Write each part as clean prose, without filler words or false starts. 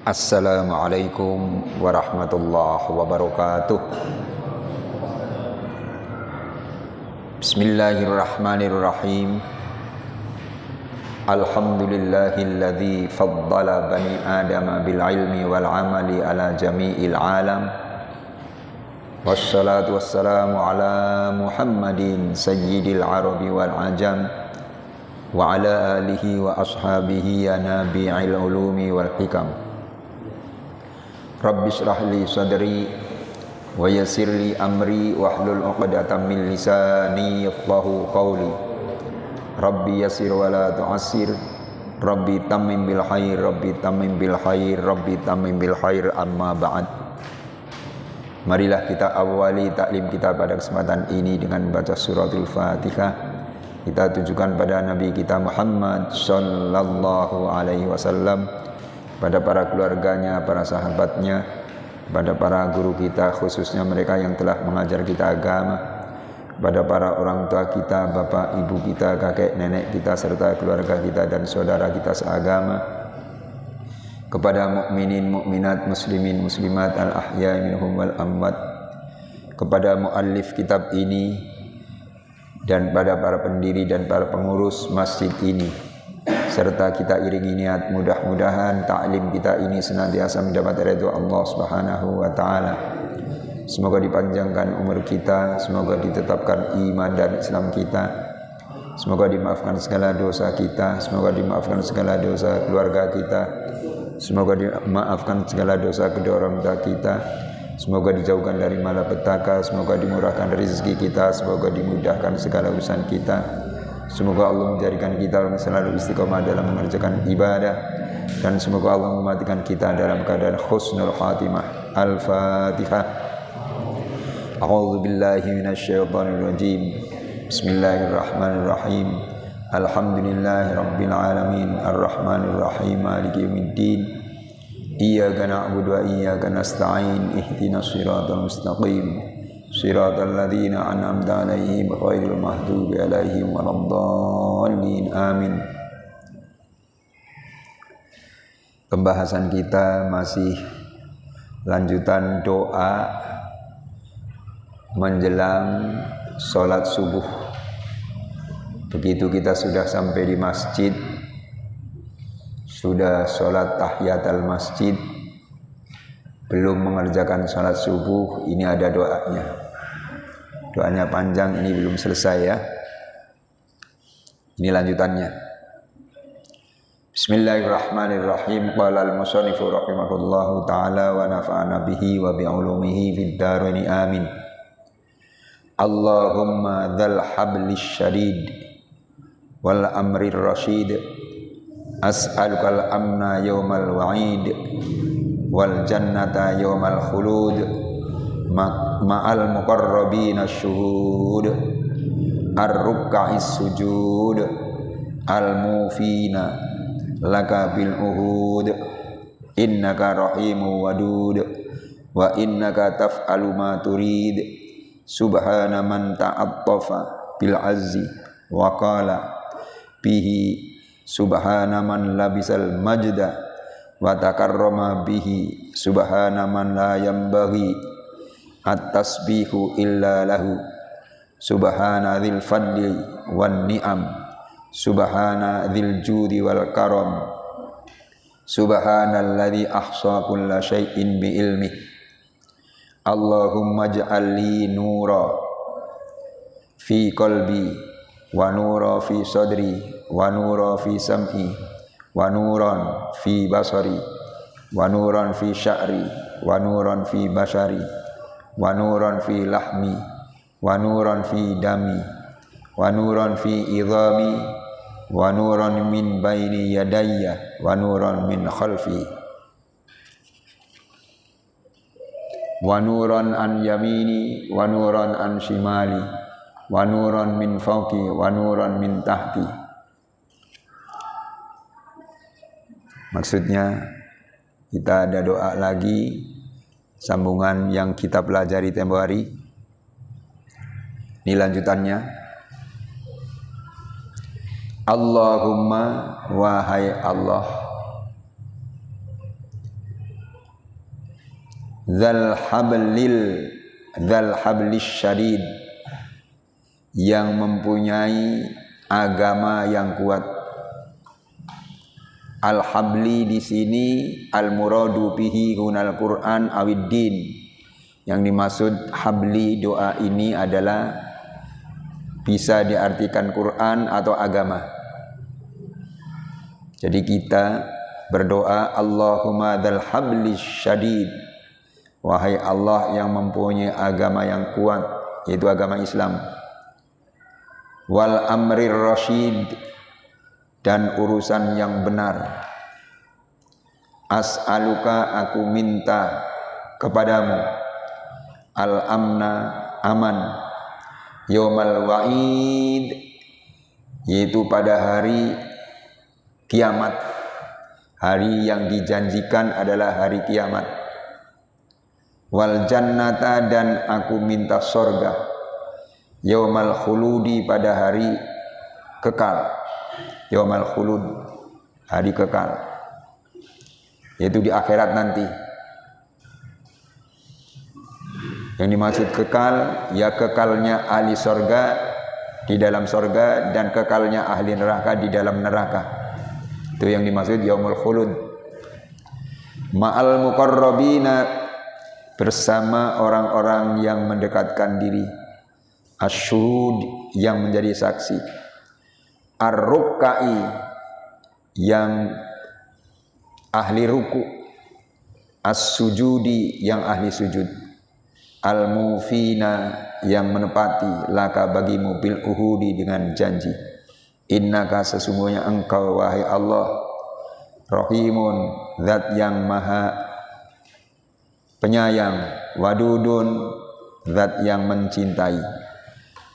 Assalamualaikum warahmatullahi wabarakatuh. Bismillahirrahmanirrahim. Alhamdulillahilladzi faddala bani adama bil ilmi wal amali ala jami'il alam. Wassalatu wassalamu ala Muhammadin sayyidil arabi wal ajam wa ala alihi wa ashabihi ya nabi'il ulumi wal hikam. Rabbi shrah li sadri wa yassir li amri wahlul 'uqdatam min lisani yafqahu qawli. Rabbi yassir wa la tu'assir. Rabbi tammim bil khair, Rabbi tammim bil khair, Rabbi tammim bil khair, amma ba'd. Marilah kita awali taklim kita pada kesempatan ini dengan baca suratul Fatihah. Kita tujukan pada Nabi kita Muhammad sallallahu alaihi wasallam, pada para keluarganya, para sahabatnya, pada para guru kita, khususnya mereka yang telah mengajar kita agama, pada para orang tua kita, bapak, ibu kita, kakek, nenek kita, serta keluarga kita dan saudara kita seagama, kepada mukminin, mukminat, muslimin, muslimat, al-ahya minhum wal amwat, kepada muallif kitab ini, dan pada para pendiri dan para pengurus masjid ini, serta kita iringi niat mudah-mudahan taklim kita ini senantiasa mendapat ridha Allah Subhanahu wa taala. Semoga dipanjangkan umur kita, semoga ditetapkan iman dan Islam kita, semoga dimaafkan segala dosa kita, semoga dimaafkan segala dosa keluarga kita, semoga dimaafkan segala dosa kedua orang tua kita, semoga dijauhkan dari malapetaka, semoga dimurahkan rezeki kita, semoga dimudahkan segala urusan kita. Semoga Allah menjadikan kita selalu istiqomah dalam mengerjakan ibadah, dan semoga Allah mematikan kita dalam keadaan husnul khatimah. Al-Fatihah. A'udzu billahi minasyaitonir rajim. Bismillahirrahmanirrahim. Alhamdulillahirabbil alamin, arrahmanir rahim, maliki yaumiddin. Iyyaka na'budu wa iyyaka nasta'in. Ihdinas siratal mustaqim. Shiratal ladzina an'amta 'alaihim ghairil maghdubi 'alaihim waladdallin. Amin. Pembahasan kita masih lanjutan doa menjelang sholat subuh. Begitu kita sudah sampai di masjid, sudah sholat tahiyatul masjid, belum mengerjakan sholat subuh, ini ada doanya. Doanya panjang, ini belum selesai ya. Ini lanjutannya. Bismillahirrahmanirrahim. Qala al-musannifu rahimahullahu ta'ala wa nafa'ana bihi wa bi'ulumihi fid dharain amin. Allahumma dzal hablis syadid wal amrir rasyid, as'alukal amna yawmal wa'id wal jannata yawmal khulud ma'al muqarrabina syuhud ar-ruk'is sujud al-mufina laka bil uhud innaka rahimu wadud wa innaka taf'alu ma turid subhana man ta'attafa bil azzi wa qala bihi subhana man labisal majda wa takarrama bihi subhana man la yambaghi at-tasbihu illa lahu subhana dzil fadli wan ni'am subhana dzil judi wal karam subhanalladzi ahsa kulla syai'in bi ilmi. Allahumma ij'al li nura fi qalbi wa nura fi sadri wa nura fi sam'i wa nuran fi basari wa nuran fi sya'ri wa nuran fi bashari wa nuran fi lahmi wa nuran fi dami wa nuran fi idhami wa nuran min baini yadayya wa nuran min khalfi wa nuran an yamini wa nuran an shimali wa nuran min fawqi wa nuran min tahti. Maksudnya kita ada doa lagi, sambungan yang kita pelajari tempo hari. Ini lanjutannya. Allahumma, wahai Allah, Dzal hablis syadid, yang mempunyai agama yang kuat. Al-habli di sini al-muradu bihi hunal Quran awiddin. Yang dimaksud habli doa ini adalah bisa diartikan Quran atau agama. Jadi kita berdoa Allahumma dzal hablis syadid, wahai Allah yang mempunyai agama yang kuat, yaitu agama Islam. Wal amrir rasyid, dan urusan yang benar. As'aluka, aku minta kepadamu, al-amna, aman, yaumal wa'id, yaitu pada hari kiamat. Hari yang dijanjikan adalah hari kiamat. Wal jannata, dan aku minta sorga, yaumal khuludi, pada hari kekal. Yaumal khulud, hari kekal, yaitu di akhirat nanti. Yang dimaksud kekal, ya kekalnya ahli sorga di dalam sorga, dan kekalnya ahli neraka di dalam neraka. Itu yang dimaksud yaumul khulud. Ma'al muqarrabina, bersama orang-orang yang mendekatkan diri. Asyhud, yang menjadi saksi. Ar-rukkai, yang ahli ruku. As-sujudi, yang ahli sujud. Al-mufina, yang menepati laka bagimu bil uhudi, dengan janji. Innaka, sesungguhnya engkau wahai Allah, Rahimun, zat yang maha penyayang, wadudun, zat yang mencintai.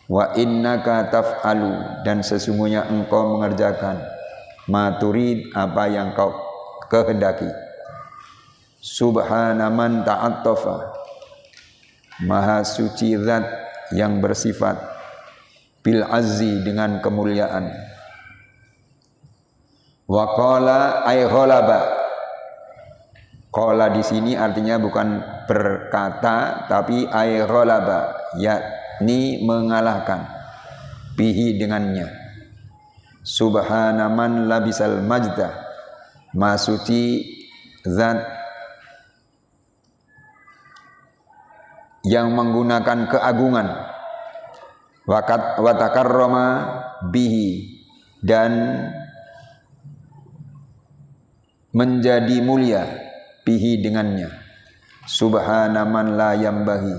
Wa innaka taf'alu, dan sesungguhnya engkau mengerjakan ma turid, apa yang kau kehendaki. Subhana man ta'attafa, maha suci zat yang bersifat bil azzi, dengan kemuliaan. Wa qala ay ghalaba, qala di sini artinya bukan berkata, tapi ay ghalaba, yakni mengalahkan, bihi, dengannya. Subhana man labisal majda, maha suci zat yang menggunakan keagungan. Wa takarrama bihi, dan menjadi mulia, bihi, dengannya. Subhana man la yambahi,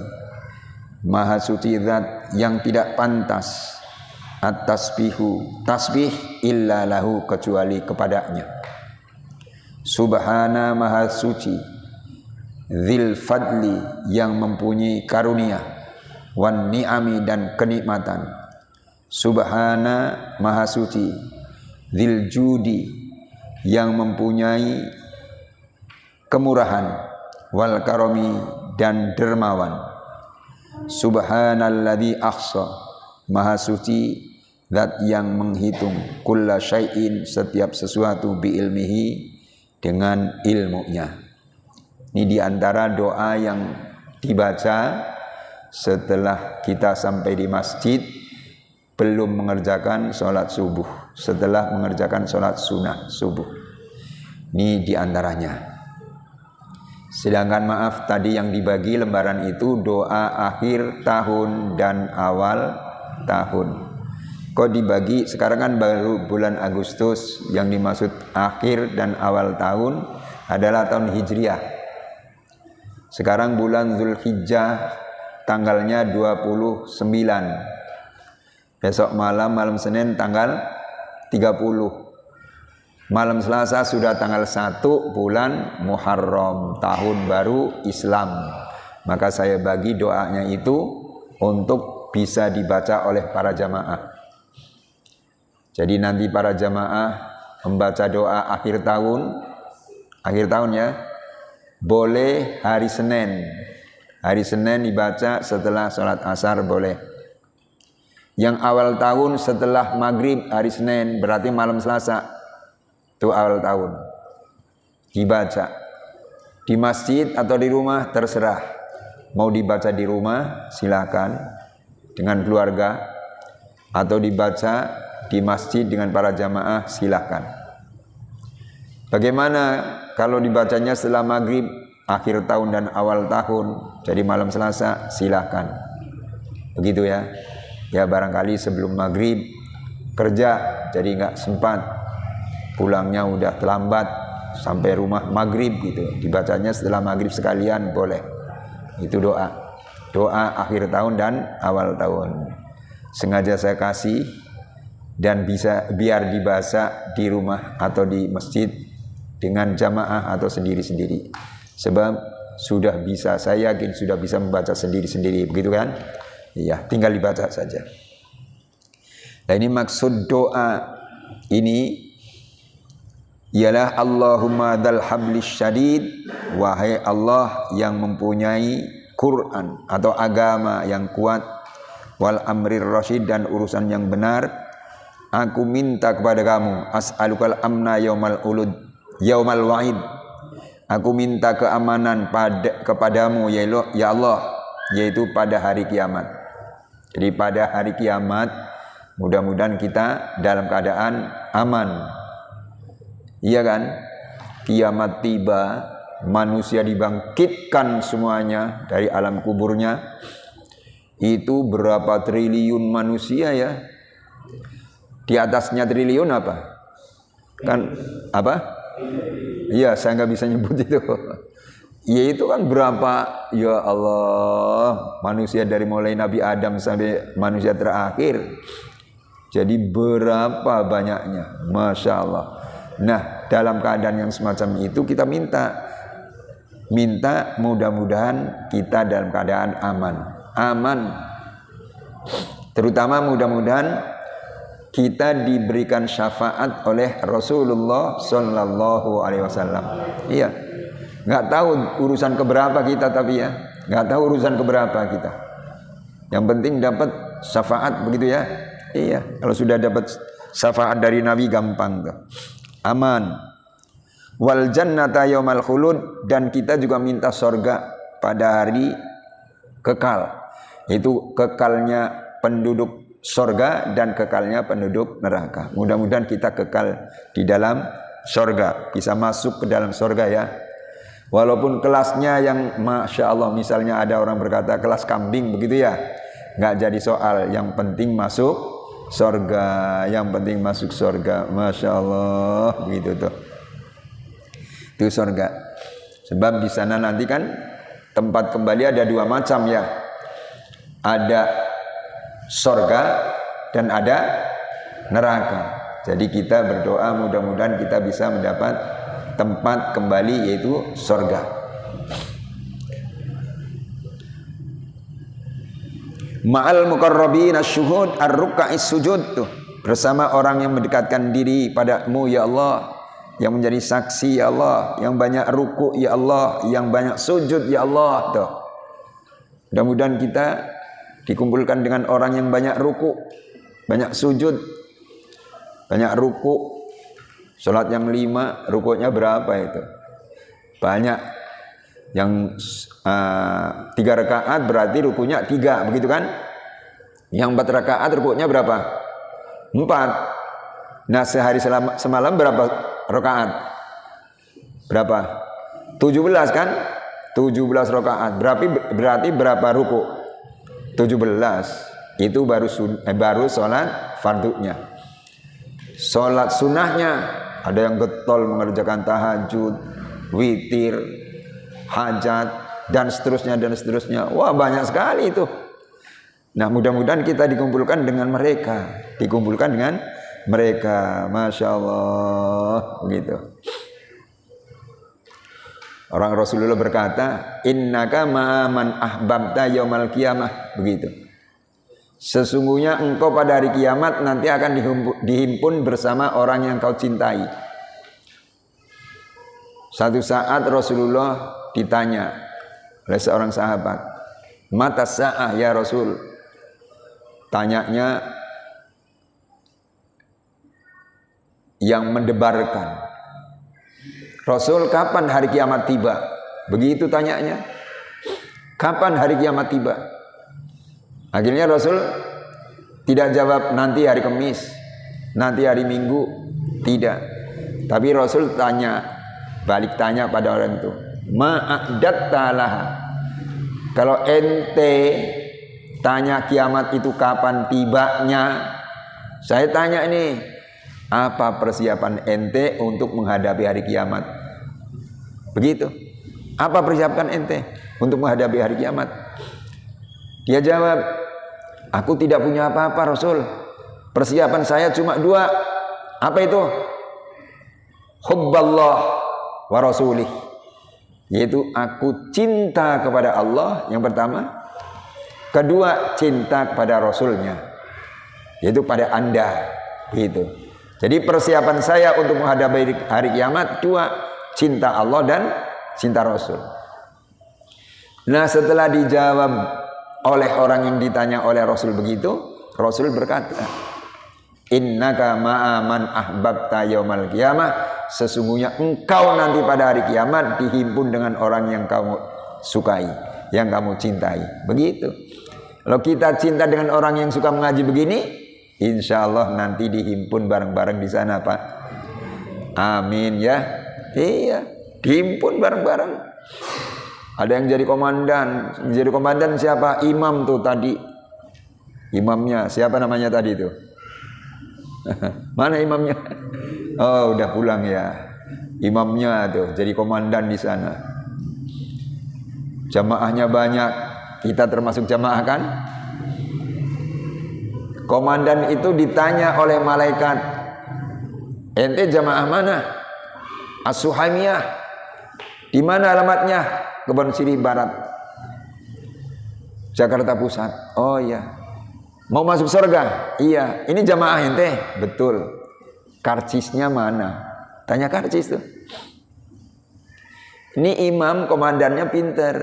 maha suci zat yang tidak pantas at-tasbihu, tasbih, illa lahu, kecuali kepadanya. Subhana, maha suci, dzil fadli, yang mempunyai karunia, wan ni'ami, dan kenikmatan. Subhana, maha suci, dzil judi, yang mempunyai kemurahan, wal karomi, dan dermawan. Subhanalladzi ahsa, maha suci zat yang menghitung kulla syai'in, setiap sesuatu, bi ilmihi, dengan ilmunya. Ini diantara doa yang dibaca setelah kita sampai di masjid, belum mengerjakan sholat subuh, setelah mengerjakan sholat sunnah subuh. Ini diantaranya. Sedangkan maaf, tadi yang dibagi lembaran itu doa akhir tahun dan awal tahun. Kok dibagi? Sekarang kan baru bulan Agustus, yang dimaksud akhir dan awal tahun adalah tahun Hijriah. Sekarang bulan Zulhijjah, tanggalnya 29. Besok malam Senin tanggal 30. Malam Selasa sudah tanggal 1 bulan Muharram, tahun baru Islam. Maka saya bagi doanya itu untuk bisa dibaca oleh para jamaah. Jadi nanti para jamaah membaca doa akhir tahun ya, boleh hari Senin. Hari Senin dibaca setelah sholat asar boleh. Yang awal tahun setelah maghrib hari Senin, berarti malam Selasa, itu awal tahun dibaca. Di masjid atau di rumah terserah. Mau dibaca di rumah silakan dengan keluarga, atau dibaca di masjid dengan para jamaah silakan. Bagaimana kalau dibacanya setelah maghrib, akhir tahun dan awal tahun, jadi malam Selasa, silakan. Begitu ya. Ya barangkali sebelum maghrib kerja, jadi nggak sempat, pulangnya udah terlambat sampai rumah maghrib gitu. Dibacanya setelah maghrib sekalian boleh. Itu doa akhir tahun dan awal tahun. Sengaja saya kasih dan bisa biar dibaca di rumah atau di masjid dengan jamaah atau sendiri-sendiri. Sebab sudah bisa, saya yakin sudah bisa membaca sendiri-sendiri, begitu kan? Iya, tinggal dibaca saja. Nah ini maksud doa ini ialah Allahumma dzal hablis syadid, wahai Allah yang mempunyai Quran atau agama yang kuat, wal amrir rasyid, dan urusan yang benar, aku minta kepada kamu, as'alukal amna yaumal ulud yaumal wa'id, aku minta keamanan kepadamu ya Allah, yaitu pada hari kiamat. Jadi pada hari kiamat mudah-mudahan kita dalam keadaan aman. Iya kan? Kiamat tiba, manusia dibangkitkan semuanya dari alam kuburnya. Itu berapa triliun manusia ya? Di atasnya triliun apa? Kan apa? Iya, saya nggak bisa nyebut itu. Ya itu kan berapa? Ya Allah, manusia dari mulai Nabi Adam sampai manusia terakhir. Jadi berapa banyaknya? Masya Allah. Nah, dalam keadaan yang semacam itu kita minta mudah-mudahan kita dalam keadaan aman. Terutama mudah-mudahan kita diberikan syafaat oleh Rasulullah Sallallahu Alaihi Wasallam. Iya, nggak tahu urusan keberapa kita, tapi ya nggak tahu urusan keberapa kita. Yang penting dapat syafaat, begitu ya. Iya, kalau sudah dapat syafaat dari Nabi gampang tuh. Aman. Wal jannata yaumal khulud, dan kita juga minta surga pada hari kekal. Itu kekalnya penduduk surga dan kekalnya penduduk neraka. Mudah-mudahan kita kekal di dalam surga, bisa masuk ke dalam surga ya. Walaupun kelasnya yang Masya Allah, misalnya ada orang berkata kelas kambing begitu ya, nggak jadi soal. Yang penting masuk surga, yang penting masuk surga. Masya Allah, begitu tuh. Itu surga. Sebab di sana nanti kan tempat kembali ada dua macam ya. Ada surga dan ada neraka. Jadi kita berdoa mudah-mudahan kita bisa mendapat tempat kembali, yaitu surga. Ma'al muqarrabin asyuhud ar-ruka'is sujud tuh, bersama orang yang mendekatkan diri padamu ya Allah, yang menjadi saksi ya Allah, yang banyak ruku ya Allah, yang banyak sujud ya Allah tuh. Mudah-mudahan kita dikumpulkan dengan orang yang banyak ruku, banyak sujud, banyak ruku. Salat yang 5 rukunya berapa itu? Banyak. Yang 3 rakaat berarti rukunya 3, begitu kan? Yang 4 rakaat rukunya berapa? 4. Nah sehari semalam berapa rakaat? Berapa? 17 kan? 17 rakaat. Berarti berapa ruku? 17. Itu baru sholat fardunya. Sholat sunnahnya ada yang getol mengerjakan tahajud, witir, hajat, dan seterusnya. Wah banyak sekali itu. Nah mudah-mudahan kita dikumpulkan dengan mereka. Masya Allah, begitu. Orang Rasulullah berkata, innaka ma'aman ahbabta yaumal qiyamah, begitu. Sesungguhnya engkau pada hari kiamat nanti akan dihimpun bersama orang yang kau cintai. Satu saat Rasulullah ditanya oleh seorang sahabat, mata sa'ah ya Rasul. Tanyanya yang mendebarkan. Rasul, kapan hari kiamat tiba? Begitu tanyanya. Kapan hari kiamat tiba? Akhirnya Rasul tidak jawab nanti hari Kamis, nanti hari Minggu, tidak. Tapi Rasul balik tanya pada orang itu, ma'adatta laha. Kalau ente tanya kiamat itu kapan tibanya, saya tanya ini, apa persiapan ente untuk menghadapi hari kiamat? Begitu. Apa persiapan ente untuk menghadapi hari kiamat? Dia jawab, aku tidak punya apa-apa Rasul. Persiapan saya cuma 2. Apa itu? Hubballah wa rasulih. Yaitu aku cinta kepada Allah yang pertama. Kedua, cinta kepada Rasulnya. Yaitu pada Anda. Gitu. Jadi persiapan saya untuk menghadapi hari kiamat 2. Cinta Allah dan cinta Rasul. Nah, setelah dijawab oleh orang yang ditanya oleh Rasul begitu, Rasul berkata, innaka ma'a man ahbabta yaumal qiyamah, sesungguhnya engkau nanti pada hari kiamat dihimpun dengan orang yang kamu sukai, yang kamu cintai. Begitu. Kalau kita cinta dengan orang yang suka mengaji begini, insya Allah nanti dihimpun bareng-bareng di sana, Pak. Amin ya. Iya. Dihimpun bareng-bareng. Ada yang jadi komandan. Jadi komandan siapa? Imam tuh tadi. Imamnya siapa namanya tadi tuh? Mana imamnya? Oh, udah pulang ya. Imamnya tuh jadi komandan di sana. Jamaahnya banyak. Kita termasuk jamaah kan? Komandan itu ditanya oleh malaikat, ente jamaah mana? As-Suhaimiyah. Di mana alamatnya? Kebon Sirih Barat, Jakarta Pusat. Oh iya. Mau masuk surga? Iya. Ini jamaah ente? Betul. Karcisnya mana? Tanya karcis tuh. Ini imam komandannya pinter.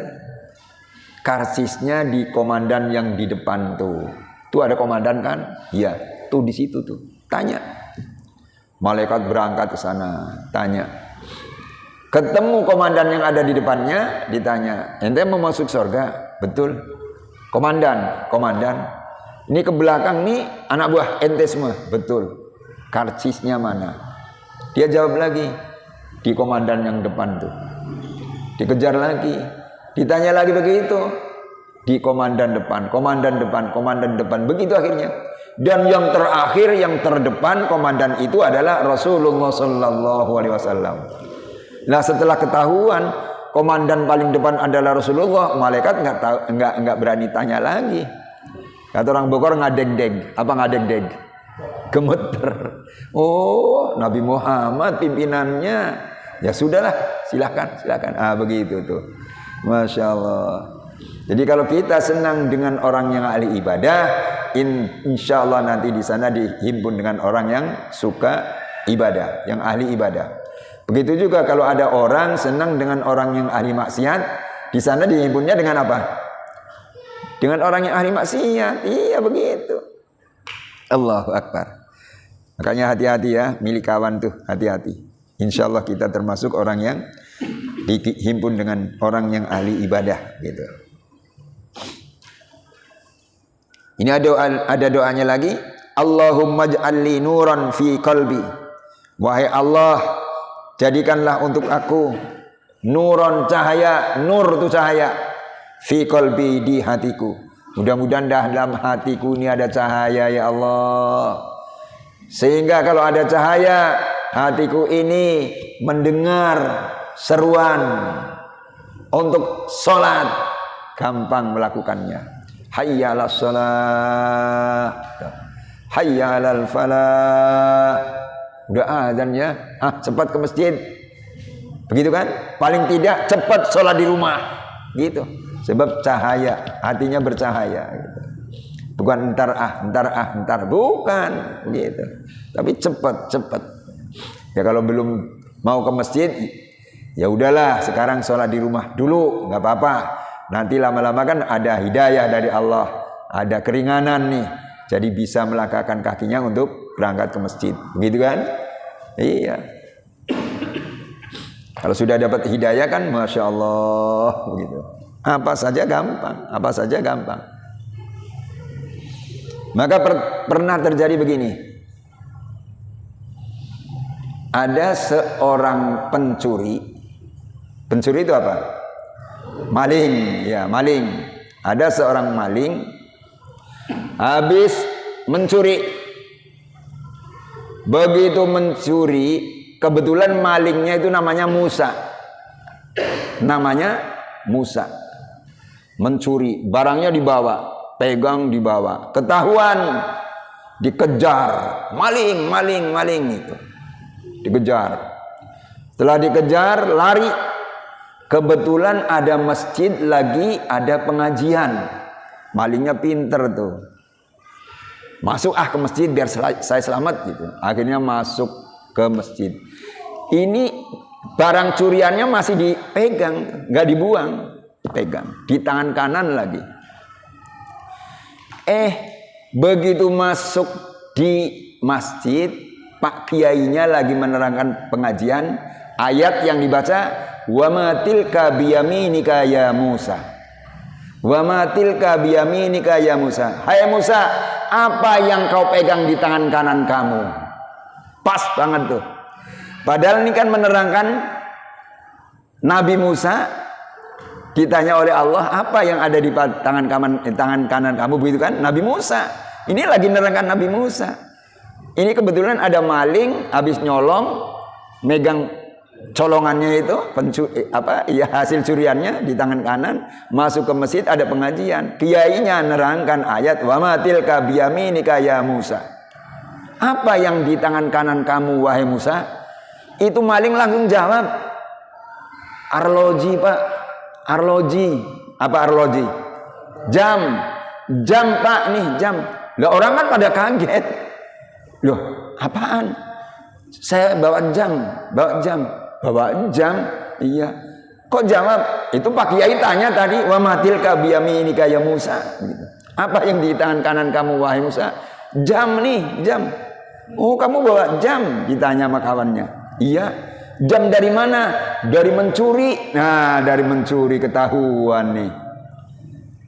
Karcisnya di komandan yang di depan tuh. Tuh ada komandan kan? Iya. Tuh di situ tuh. Tanya. Malaikat berangkat ke sana. Tanya. Ketemu komandan yang ada di depannya, ditanya, ente mau masuk surga? Betul. Komandan. Ini ke belakang nih anak buah ente semua. Betul. Karcisnya mana? Dia jawab lagi, di komandan yang depan tuh. Dikejar lagi. Ditanya lagi begitu. Di komandan depan. Begitu akhirnya. Dan yang terakhir, yang terdepan komandan itu adalah Rasulullah sallallahu alaihi wasallam. Nah, setelah ketahuan komandan paling depan adalah Rasulullah, malaikat enggak berani tanya lagi. Kata orang Bogor ngadeg-deg. Apa ngadeg-deg? Gemeter. Oh, Nabi Muhammad pimpinannya. Ya sudahlah, silakan. Ah, begitu tuh. Masya Allah. Jadi kalau kita senang dengan orang yang ahli ibadah, insya Allah nanti di sana dihimpun dengan orang yang suka ibadah, yang ahli ibadah. Begitu juga kalau ada orang senang dengan orang yang ahli maksiat, di sana dihimpunnya dengan apa? Dengan orang yang ahli maksiat. Iya begitu. Allahu Akbar. Makanya hati-hati ya, milik kawan tuh, hati-hati. Insya Allah kita termasuk orang yang dihimpun dengan orang yang ahli ibadah gitu. Ini ada doanya lagi. Allahumma ja'alli nuran fi qalbi. Wahai Allah, jadikanlah untuk aku nuron, cahaya. Nur itu cahaya. Fi qalbi, di hatiku. Mudah-mudahan dalam hatiku ini ada cahaya ya Allah. Sehingga kalau ada cahaya, hatiku ini mendengar seruan untuk sholat, gampang melakukannya. Hayya 'alas shalah, hayya 'alal falah. Udah azan ya, cepat ke masjid. Begitu kan? Paling tidak cepat sholat di rumah. Gitu. Sebab cahaya, hatinya bercahaya gitu. Bukan entar, bukan gitu. Tapi cepat. Ya kalau belum mau ke masjid, ya udahlah, sekarang sholat di rumah dulu, nggak apa-apa. Nanti lama-lama kan ada hidayah dari Allah, ada keringanan nih. Jadi bisa melangkahkan kakinya untuk berangkat ke masjid. Begitu kan? Iya. Kalau sudah dapat hidayah kan Masya Allah begitu. Apa saja gampang, apa saja gampang. Maka pernah terjadi begini. Ada seorang pencuri. Pencuri itu apa? Maling, ya maling. Ada seorang maling habis mencuri. Begitu mencuri, kebetulan malingnya itu namanya Musa. Namanya Musa. Mencuri, barangnya dibawa, pegang dibawa. Ketahuan, dikejar. Maling itu. Dikejar. Setelah dikejar, lari. Kebetulan ada masjid lagi, ada pengajian. Malingnya pinter tuh. Masuk ke masjid biar saya selamat gitu. Akhirnya masuk ke masjid. Ini barang curiannya masih dipegang, nggak dibuang, dipegang di tangan kanan lagi. Begitu masuk di masjid, Pak Kiainya lagi menerangkan pengajian, ayat yang dibaca, wa ma tilka biyaminika ya Musa. Wa ma tilka biyaminika ya Musa. Hai Musa, apa yang kau pegang di tangan kanan kamu? Pas banget tuh. Padahal ini kan menerangkan Nabi Musa ditanya oleh Allah, apa yang ada di tangan kanan kamu, begitu kan? Nabi Musa. Ini lagi menerangkan Nabi Musa. Ini kebetulan ada maling habis nyolong, megang colongannya itu, hasil curiannya di tangan kanan, masuk ke masjid ada pengajian. Kiainya nerangkan ayat wa ma tilka biyaminika ya Musa. Apa yang di tangan kanan kamu wahai Musa? Itu maling langsung jawab, arloji Pak, arloji. Apa arloji? Jam Pak nih, jam. Lah orang kan pada kaget. Loh, apaan? Saya bawa jam. Iya. Kok jawab? Itu Pak Kiai tanya tadi, wa matil ka biyaminika ya Musa. Apa yang di tangan kanan kamu wahai Musa? Jam nih, jam. Oh, kamu bawa jam? Ditanya sama kawannya. Iya. Jam dari mana? Dari mencuri. Nah, dari mencuri ketahuan nih.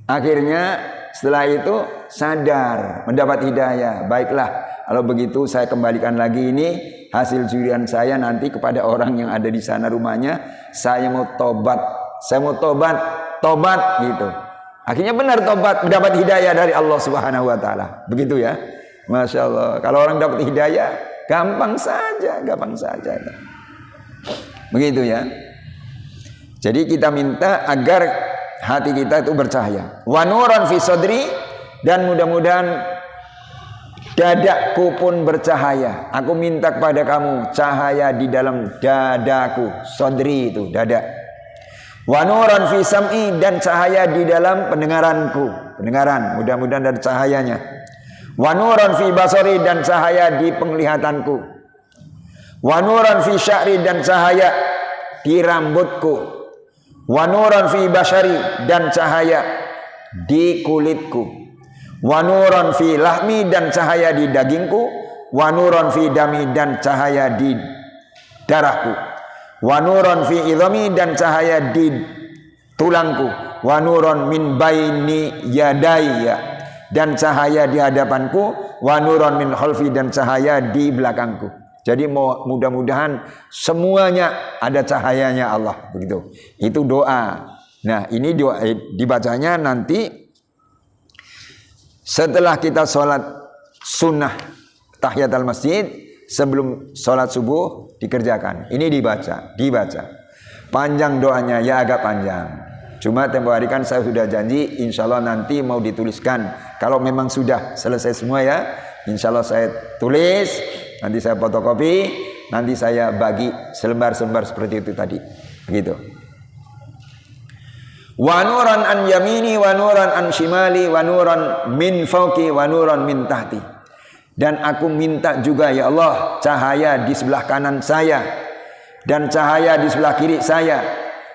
Akhirnya setelah itu sadar, mendapat hidayah. Baiklah, kalau begitu saya kembalikan lagi ini hasil curian saya nanti kepada orang yang ada di sana rumahnya. Saya mau tobat. Tobat gitu. Akhirnya benar tobat, mendapat hidayah dari Allah Subhanahu wa taala. Begitu ya. Masya Allah. Kalau orang dapat hidayah, gampang saja. Begitu ya. Jadi kita minta agar hati kita itu bercahaya. Wa nuran fi sadri, dan mudah-mudahan dadaku pun bercahaya. Aku minta kepada kamu cahaya di dalam dadaku. Sadri itu dada. Wa nuran fi sam'i, dan cahaya di dalam pendengaranku. Pendengaran, mudah-mudahan ada cahayanya. Wa nuran fi basari, dan cahaya di penglihatanku. Wa nuran fi sya'ri, dan cahaya di rambutku. Wa nuran fi basyari, dan cahaya di kulitku. Wa nuran fi lahmi, dan cahaya di dagingku. Wa nuran fi dami, dan cahaya di darahku. Wa nuran fi idhami, dan cahaya di tulangku. Wa nuran min baini yadayya, dan cahaya di hadapanku. Wa nuran min khalfi, dan cahaya di belakangku. Jadi mudah-mudahan semuanya ada cahayanya Allah, begitu. Itu doa. Nah, ini doa dibacanya nanti setelah kita sholat sunnah tahiyatul masjid, sebelum sholat subuh dikerjakan. Ini dibaca. Panjang doanya, ya agak panjang. Cuma tempo hari kan saya sudah janji, insya Allah nanti mau dituliskan. Kalau memang sudah selesai semua ya, insya Allah saya tulis. Nanti saya fotokopi, nanti saya bagi selembar-selembar seperti itu tadi. Begitu. Wa nuran an yamini, wa nuran an shimali, wa nuran min fauqi, wa nuran min tahti. Dan aku minta juga ya Allah, cahaya di sebelah kanan saya, dan cahaya di sebelah kiri saya,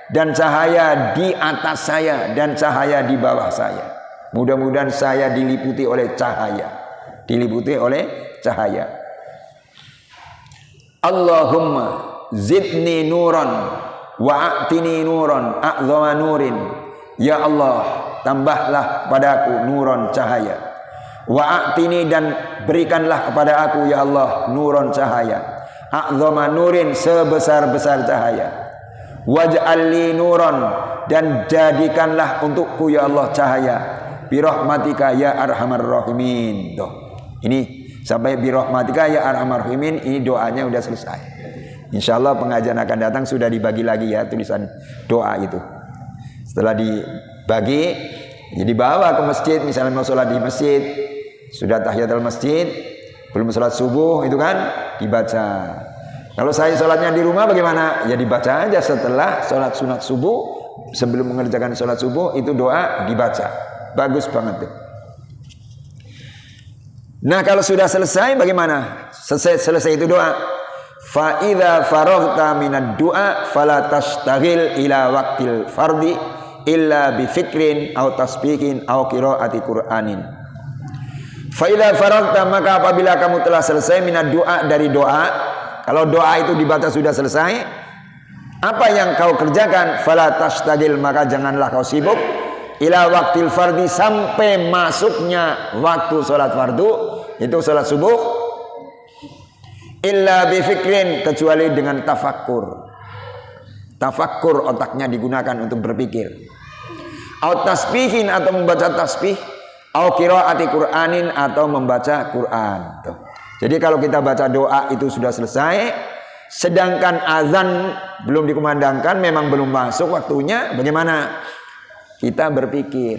dan cahaya di atas saya, dan cahaya di bawah saya. Mudah-mudahan saya diliputi oleh cahaya. Diliputi oleh cahaya. Allahumma zidni nuran wa a'tini nuran a'zama nurin. Ya Allah, tambahlah padaku nuron cahaya. Wa a'tini, dan berikanlah kepada aku ya Allah nuron cahaya. A'zama nurin, sebesar-besar cahaya. Waj'alli nuron, dan jadikanlah untukku ya Allah cahaya. Birahmatika ya arhamar rahimin. Tuh. Ini sampai birahmatika ya arhamar rahimin, ini doanya udah selesai. Insyaallah pengajian akan datang sudah dibagi lagi ya tulisan doa itu. Setelah dibagi, jadi bawa ke masjid, misalnya mau sholat di masjid, sudah tahiyatul masjid, belum sholat subuh itu kan dibaca. Kalau saya sholatnya di rumah bagaimana? Ya dibaca aja setelah sholat sunat subuh, sebelum mengerjakan sholat subuh itu doa dibaca. Bagus banget tuh. Nah kalau sudah selesai bagaimana? Selesai itu doa. Fa idza faraghta minad du'a fala tashtagil ila waqtil fardhi illa bi fikrin aw tasbihin aw qiraati Qur'anin. Fa idza faraghta, maka apabila kamu telah selesai minad du'a, dari doa, kalau doa itu dibaca sudah selesai, apa yang kau kerjakan? Fala tashtagil, maka janganlah kau sibuk ila waqtil fardhi, sampai masuknya waktu salat fardu, itu salat subuh, illa bi fikrin, kecuali dengan tafakkur. Tafakkur, otaknya digunakan untuk berpikir. Au tasbihin, atau membaca tasbih. Au qiraati Qur'anin, atau membaca Quran. Tuh. Jadi kalau kita baca doa itu sudah selesai, sedangkan azan belum dikumandangkan, memang belum masuk waktunya, bagaimana? Kita berpikir.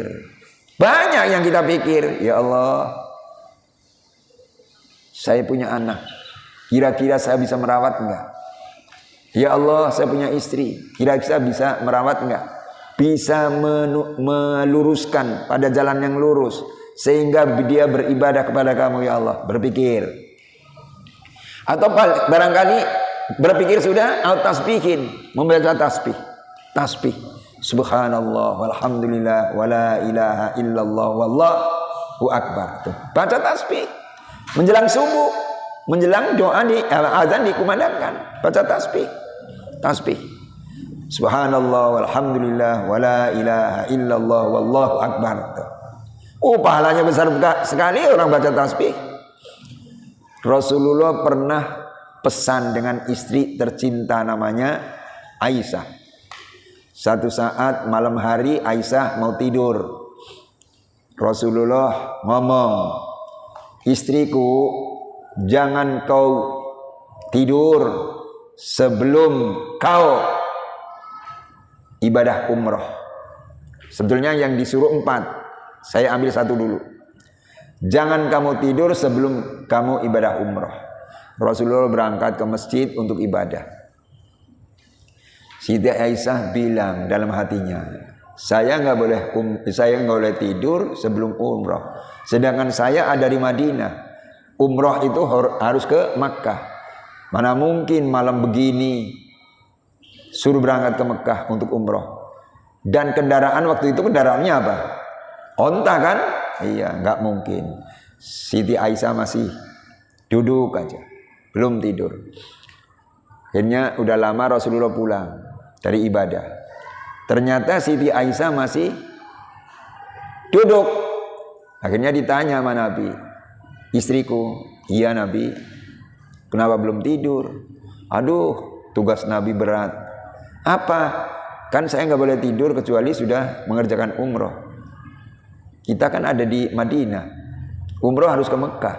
Banyak yang kita pikir, ya Allah, saya punya anak, kira-kira saya bisa merawat enggak? Ya Allah, saya punya istri, kira-kira bisa merawat enggak? Bisa meluruskan pada jalan yang lurus, sehingga dia beribadah kepada kamu ya Allah. Berpikir. Atau barangkali berpikir sudah, atau tasbihin, membaca tasbih. Tasbih. Subhanallah walhamdulillah wala ilaha illallah wallahu akbar. Tuh. Baca tasbih. Menjelang subuh, menjelang doa azan dikumandangkan, baca tasbih. Tasbih. Subhanallah walhamdulillah wala ilaha illallah wallahu akbar. Pahalanya besar sekali orang baca tasbih. Rasulullah pernah pesan dengan istri tercinta namanya Aisyah. Satu saat malam hari Aisyah mau tidur. Rasulullah ngomong, istriku, jangan kau tidur sebelum kau ibadah umroh. Sebetulnya yang disuruh 4, saya ambil 1 dulu. Jangan kamu tidur sebelum kamu ibadah umroh. Rasulullah berangkat ke masjid untuk ibadah. Siti Aisyah bilang dalam hatinya, saya nggak boleh tidur sebelum umroh. Sedangkan saya ada di Madinah. Umroh itu harus ke Makkah. Mana mungkin malam begini suruh berangkat ke Mekah untuk umroh. Dan kendaraan waktu itu kendaraannya apa? Onta kan? Iya, nggak mungkin. Siti Aisyah masih duduk aja, belum tidur. Akhirnya udah lama Rasulullah pulang dari ibadah. Ternyata Siti Aisyah masih duduk. Akhirnya ditanya sama Nabi, istriku, iya Nabi, kenapa belum tidur? Aduh, tugas Nabi berat. Apa? Kan saya nggak boleh tidur kecuali sudah mengerjakan umroh. Kita kan ada di Madinah. Umroh harus ke Mekah.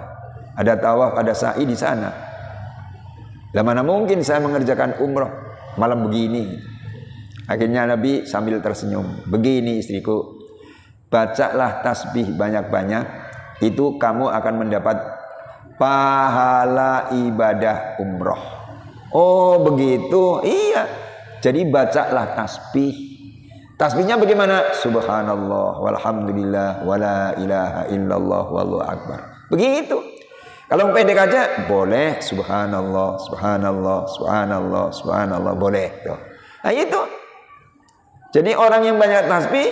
Ada tawaf, ada sa'i di sana. Lah mana mungkin saya mengerjakan umroh malam begini? Akhirnya Nabi sambil tersenyum. Begini istriku, bacalah tasbih banyak-banyak. Itu kamu akan mendapat pahala ibadah umroh. Oh begitu? Iya. Jadi bacalah tasbih. Tasbihnya bagaimana? Subhanallah walhamdulillah wala ilaha illallah wallahu akbar. Begitu. Kalau pendek aja boleh subhanallah, subhanallah, subhanallah, subhanallah boleh. Tuh. Nah itu. Jadi orang yang banyak tasbih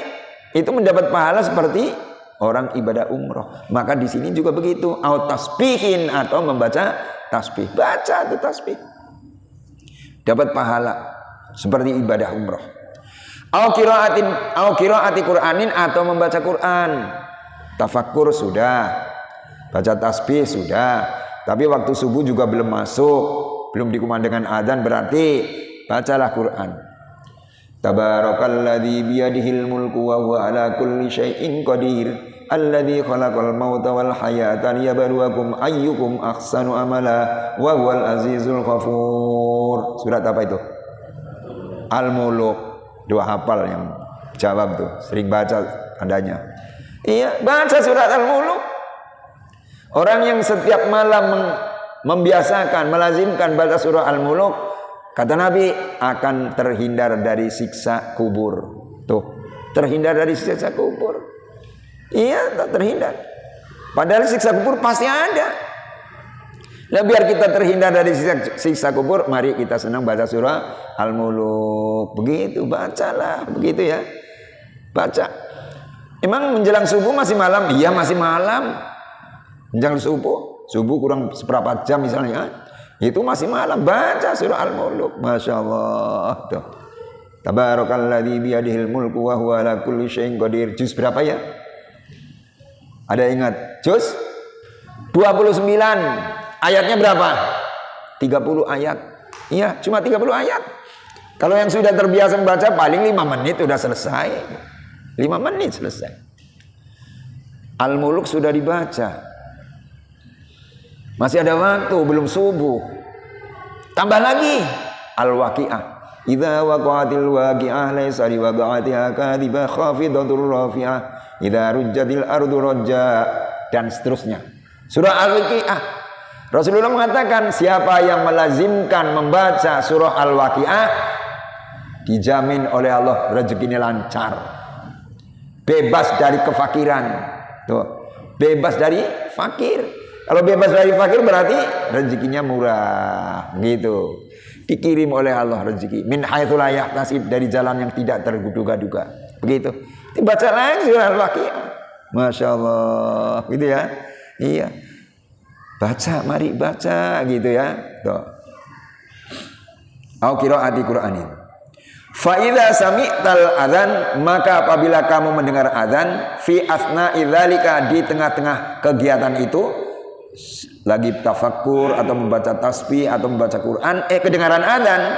itu mendapat pahala seperti orang ibadah umroh. Maka di sini juga begitu. Au tasbihin, atau membaca tasbih. Baca tuh tasbih. dapat pahala seperti ibadah umroh. Au qiraati Qur'anin, atau membaca Quran. Tafakkur sudah, baca tasbih sudah, tapi waktu subuh juga belum masuk, belum dikumandangkan adzan, berarti bacalah Quran. Tabarakalladzi biyadihil mulku wa huwa ala kulli syai'in qadir, alladzi khalaqal mauta wal hayata liyabluwakum ayyukum ahsanu amala wa huwal azizul ghafur. Surat apa itu? Al-Muluk. Dua hafal yang jawab tuh, sering baca andanya. Iya, baca surat Al-Muluk. Orang yang setiap malam membiasakan, melazimkan baca surah Al-Muluk, kata Nabi, akan terhindar dari siksa kubur. Tuh, terhindar dari siksa kubur. Iya, tak terhindar. Padahal siksa kubur pasti ada. Nah, biar kita terhindar dari siksa kubur, mari kita senang baca surah Al-Muluk. Begitu, bacalah, begitu ya. Baca. Emang menjelang subuh masih malam? Iya, masih malam. Menjelang subuh kurang seperempat jam misalnya, itu masih malam. Baca surah Al-Muluk. Masya Allah. Tuh. Tabarakalladzi biyadihil mulku wa huwa ala kulli syai'in qadir. Juz berapa ya? Ada ingat? Juz 29. Ayatnya berapa? 30 ayat. Iya, cuma 30 ayat. Kalau yang sudah terbiasa membaca paling 5 menit sudah selesai. 5 menit selesai. Al-Muluk sudah dibaca. Masih ada waktu, belum subuh. Tambah lagi Al-Waqi'ah. Idza waqa'atil waqi'ah laisa liwaqa'atiha kadhibah khafidatur rafi'ah. Idza rujjatil ardu rajja, dan seterusnya. Surah Al-Waqi'ah. Rasulullah mengatakan, siapa yang melazimkan membaca surah Al-Waqi'ah, dijamin oleh Allah rezekinya lancar, bebas dari kefakiran. Tuh, bebas dari fakir. Kalau bebas dari fakir berarti rezekinya murah, gitu. Dikirim oleh Allah rezeki min haitsu la yahtasib, dari jalan yang tidak terduga-duga. Begitu. Dibaca lagi surah Al-Waqi'ah. Masya Allah, gitu ya. Iya. Baca, mari baca, gitu ya. Tuh. Au qiraati Qur'anin. Fa idza sami'tal adzan, maka apabila kamu mendengar adzan, fi asna'i dzalika, di tengah-tengah kegiatan itu, lagi tafakkur atau membaca tasbih atau membaca Quran, kedengaran adzan,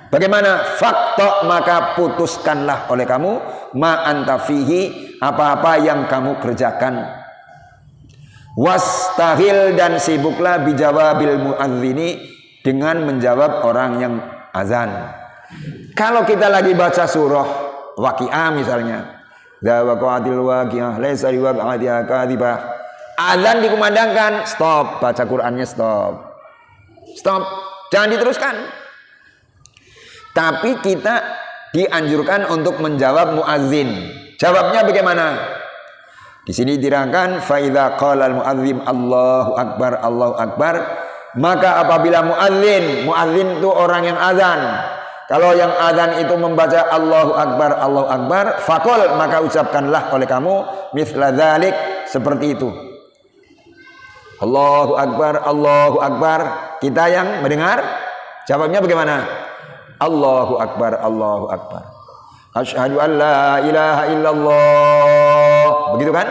bagaimana? Fakta, maka putuskanlah oleh kamu, ma anta fihi, apa-apa yang kamu kerjakan. Wastahil, dan sibuklah bijawabil muadzini, dengan menjawab orang yang azan. Kalau kita lagi baca surah Waqi'ah misalnya, za waqa'atil waqi'ah laisa liwaqa'atiha kadhibah, azan dikumandangkan, stop, baca Qur'annya stop, jangan diteruskan. Tapi kita dianjurkan untuk menjawab muadzin. Jawabnya bagaimana? Di sini diterangkan, fa idza qala al-muadzin Allahu akbar, Allahu akbar, maka apabila muadzin itu orang yang azan, kalau yang azan itu membaca Allahu akbar, Allahu akbar, faqul, maka ucapkanlah oleh kamu mithla dzalik, seperti itu. Allahu akbar, Allahu akbar. Kita yang mendengar jawabnya bagaimana? Allahu akbar, Allahu akbar. Asyhadu an la ilaha illallah. Begitu kan?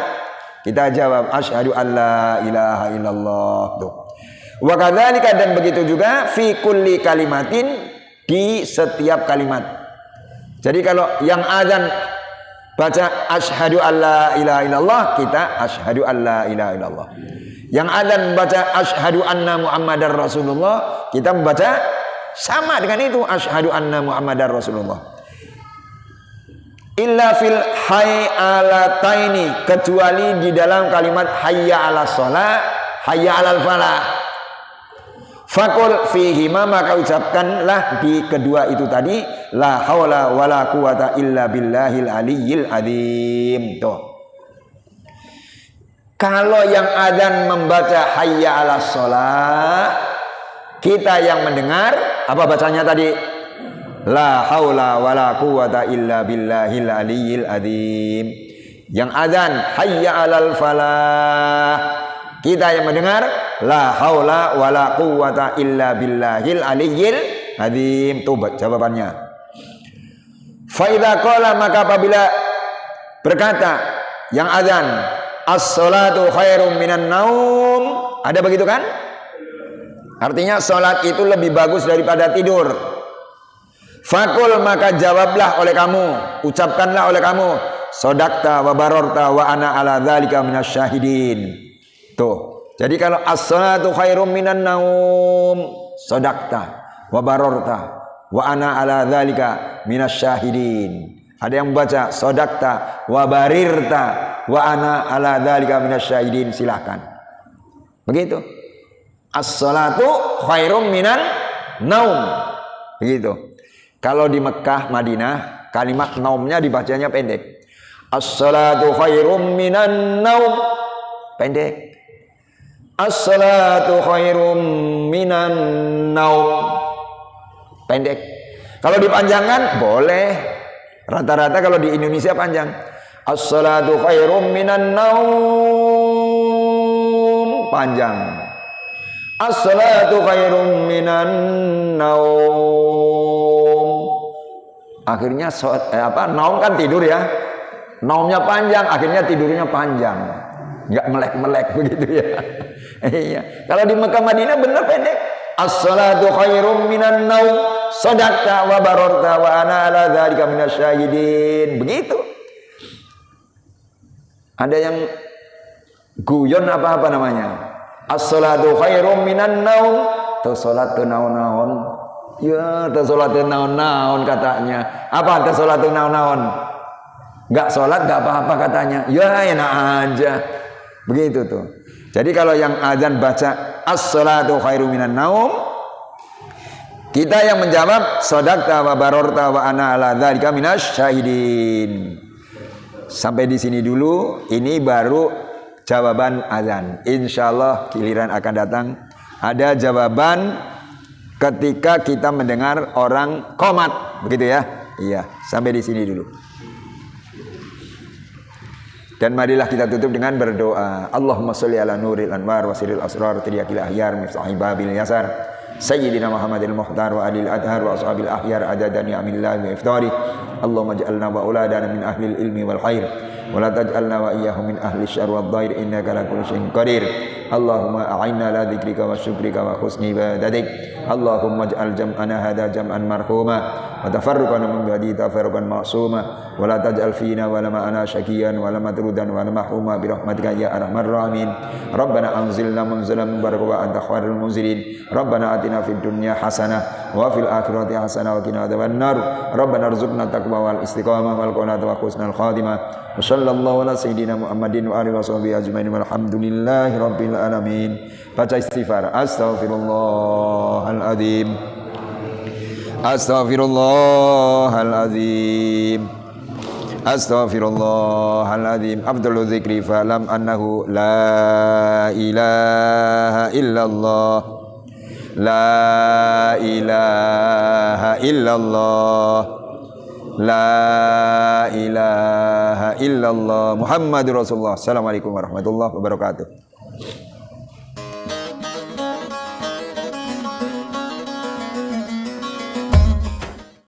Kita jawab asyhadu an la ilaha illallah. Tuh. Wa kadzalika, dan begitu juga fi kulli kalimatin, di setiap kalimat. Jadi kalau yang azan baca asyhadu an la ilaha illallah, kita asyhadu an la ilaha illallah. Yang azan membaca asyhadu anna muhammadar rasulullah, kita membaca sama dengan itu, asyhadu anna muhammadar rasulullah. Illa fil hayyalataini, kecuali di dalam kalimat hayya 'alas shalah, hayya 'alal falah. Fakul fihima, maka ucapkanlah di kedua itu tadi, la haula wala quwata illa billahil aliyyil adzim. Tuh. Kalau yang adzan membaca hayya 'alas shalah, kita yang mendengar apa bacanya tadi? La haula wala quwata illa billahil aliyyil adzim. Yang adzan hayya 'alal falah, kita yang mendengar la haula wala quwata illa billahil aliyyil azim. Tobat jawabannya. Fa idza qala, maka apabila berkata yang azan, as-salatu khairum minan naum. Ada begitu kan? Artinya salat itu lebih bagus daripada tidur. Fakul, maka jawablah oleh kamu, ucapkanlah oleh kamu, sodakta wa barorta wa ana ala dzalika minasyahidin. Tuh. Jadi kalau as-salatu khairum minan naum, sodakta wa barorta wa ana ala dzalika minasyahidin. Ada yang membaca sodakta wa barirta wa ana ala dzalika minasyahidin. Silakan. Begitu. As-salatu khairum minan naum. Begitu. Kalau di Mekah, Madinah, kalimat naumnya dibacanya pendek. As-salatu khairum minan naum. Pendek. As-salatu khairum minan naum. Pendek. Kalau dipanjangkan boleh. Rata-rata kalau di Indonesia panjang. As-salatu khairum minan naum. Panjang. As-salatu khairum minan naum. Akhirnya naum kan tidur ya. Naumnya panjang, akhirnya tidurnya panjang. Enggak melek-melek begitu ya. Iya. Kalau di Mekah Madinah benar pendek. As-salatu khairum minan naum, sadaqta wa bararta wa ana ala dzalika minasyahidin. Begitu. Ada yang guyon apa namanya? As-salatu khairum minan naum. Tuh salat tuh naon-naon. Ya, tuh salat tuh naon-naon katanya. Apa tuh salat tuh naon-naon? Enggak salat enggak apa-apa katanya. Ya, enak aja. Begitu tuh. Jadi kalau yang azan baca as-salatu khairum minan naum, kita yang menjawab sadaqta wa bararta wa ana ala dzalika minasyahidin. Sampai di sini dulu. Ini baru jawaban azan. Insyaallah giliran akan datang ada jawaban ketika kita mendengar orang qomat, begitu ya. Iya, sampai di sini dulu. Dan marilah kita tutup dengan berdoa. Allahumma sholli ala nuril anwar wa sirril asrar tiyakil ahyar miftahi babil yasar sayyidina Muhammadil muhtar wa alil adhar wa ashabil ahyar adadani amillah wa iftari. Allahumma ja'alna wa auladana min ahlil ilmi wal khair wa la taj'alna wa iyyahum min ahli syarr wad dhair innaka ala kulli syai'in qadir. Allahumma a'inna ala dzikrika wa syukrika wa husni ibadatik. Allahumma ij'al jam'ana hadha jam'an marhuma wa tafarruqana min ba'di tafarruqan ma'suma wa la taj'al fina wa la ma'ana syaqiyan wa la matrudan wa la mahruma bi rahmatika ya arhamar rahimin. Rabbana anzilna munzalan mubarakan wa anta khairul munzilin. Rabbana atina fid dunya hasanah wa fil akhirati hasanah wa qina adzabannar. Rabbana arzuqna taqwa wal istiqamah wal qanaata wa husnal khatimah. Wa sallallahu ala sayyidina Muhammadin wa alihi washabihi ajmain walhamdulillahi rabbil alamin. Baca istighfar. Astaghfirullahaladzim. Astaghfirullahaladzim. Astaghfirullahaladzim. Abdul dzikri falam annahu la ilaha illallah. La ilaha illallah. La ilaha illallah Muhammadur Rasulullah. Assalamualaikum warahmatullahi wabarakatuh.